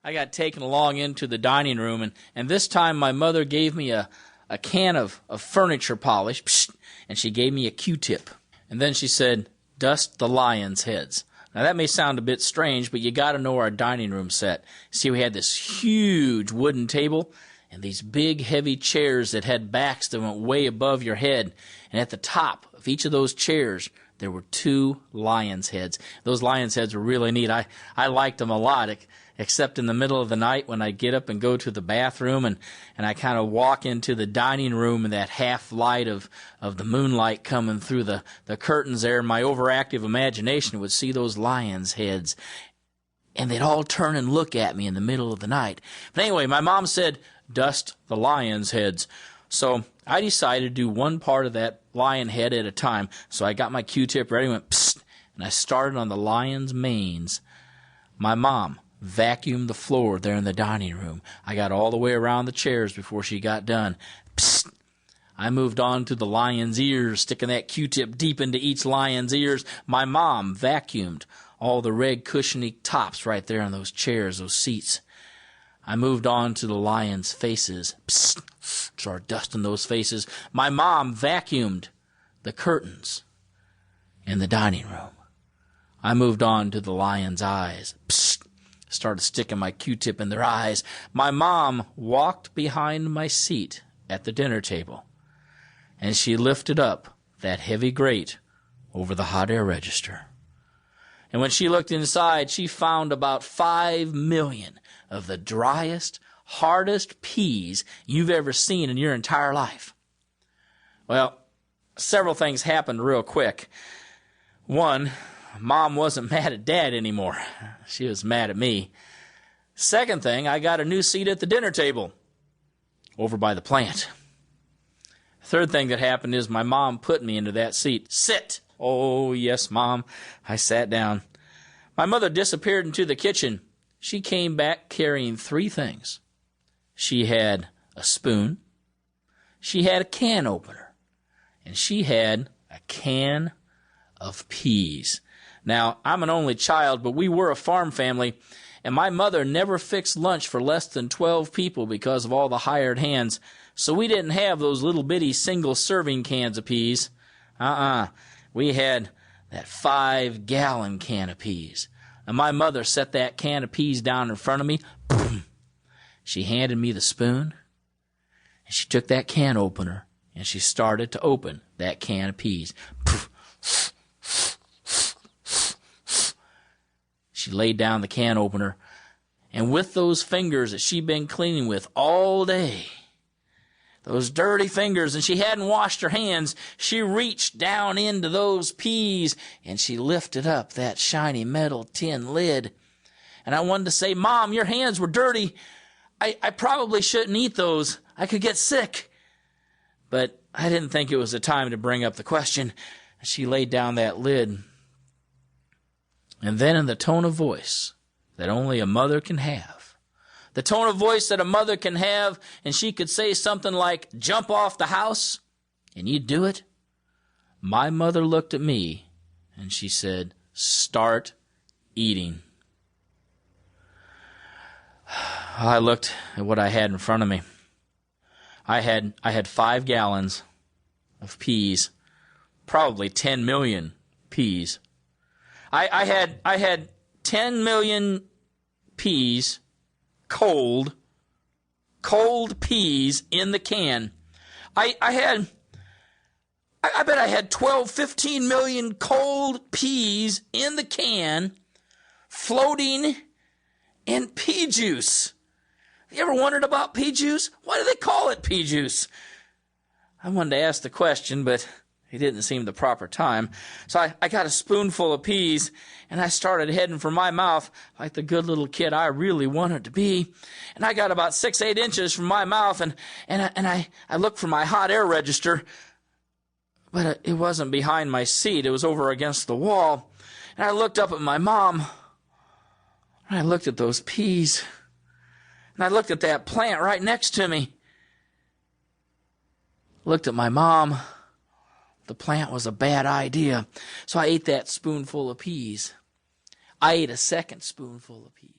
I got taken along into the dining room, and this time my mother gave me a can of furniture polish, and she gave me a Q-tip. And then she said, "Dust the lions' heads." Now that may sound a bit strange, but you got to know our dining room set. See, we had this huge wooden table and these big heavy chairs that had backs that went way above your head. And at the top of each of those chairs, there were 2 lions' heads. Those lions' heads were really neat. I liked them a lot, except in the middle of the night when I get up and go to the bathroom and I kind of walk into the dining room and that half light of the moonlight coming through the curtains there, my overactive imagination would see those lions' heads. And they'd all turn and look at me in the middle of the night. But anyway, my mom said, "Dust the lions' heads." So I decided to do one part of that lion head at a time. So I got my Q-tip ready, went psst, and I started on the lion's manes. My mom vacuumed the floor there in the dining room. I got all the way around the chairs before she got done. Psst. I moved on to the lion's ears, sticking that Q-tip deep into each lion's ears. My mom vacuumed all the red cushiony tops right there on those chairs, those seats. I moved on to the lion's faces. Psst. Started dusting those faces. My mom vacuumed the curtains in the dining room. I moved on to the lion's eyes. Psst. Started sticking my Q-tip in their eyes. My mom walked behind my seat at the dinner table, and she lifted up that heavy grate over the hot air register. And when she looked inside, she found about 5 million of the driest, hardest peas you've ever seen in your entire life. Well, several things happened real quick. One, Mom wasn't mad at Dad anymore. She was mad at me. Second thing, I got a new seat at the dinner table over by the plant. Third thing that happened is my mom put me into that seat. "Sit." "Oh, yes, Mom." I sat down. My mother disappeared into the kitchen. She came back carrying 3 things. She had a spoon, she had a can opener, and she had a can of peas. Now, I'm an only child, but we were a farm family, and my mother never fixed lunch for less than 12 people because of all the hired hands, so we didn't have those little bitty single-serving cans of peas. We had that 5-gallon can of peas. And my mother set that can of peas down in front of me. Boom. She handed me the spoon, and she took that can opener, and she started to open that can of peas. She laid down the can opener, and with those fingers that she'd been cleaning with all day, those dirty fingers, and she hadn't washed her hands, she reached down into those peas, and she lifted up that shiny metal tin lid. And I wanted to say, "Mom, your hands were dirty. I probably shouldn't eat those. I could get sick." But I didn't think it was the time to bring up the question. She laid down that lid. And then in the tone of voice that only a mother can have, the tone of voice that a mother can have, and she could say something like, "Jump off the house," and you'd do it. My mother looked at me, and she said, "Start eating." I looked at what I had in front of me. I had 5 gallons of peas, probably 10 million peas. I had 10 million peas, cold peas in the can. I bet I had 12, 15 million cold peas in the can, floating in pea juice. You ever wondered about pea juice? Why do they call it pea juice? I wanted to ask the question, but it didn't seem the proper time. So I got a spoonful of peas, and I started heading for my mouth like the good little kid I really wanted to be. And I got about 6, 8 inches from my mouth, and I looked for my hot air register, but it wasn't behind my seat. It was over against the wall. And I looked up at my mom, and I looked at those peas, and I looked at that plant right next to me. Looked at my mom. The plant was a bad idea. So I ate that spoonful of peas. I ate a second spoonful of peas.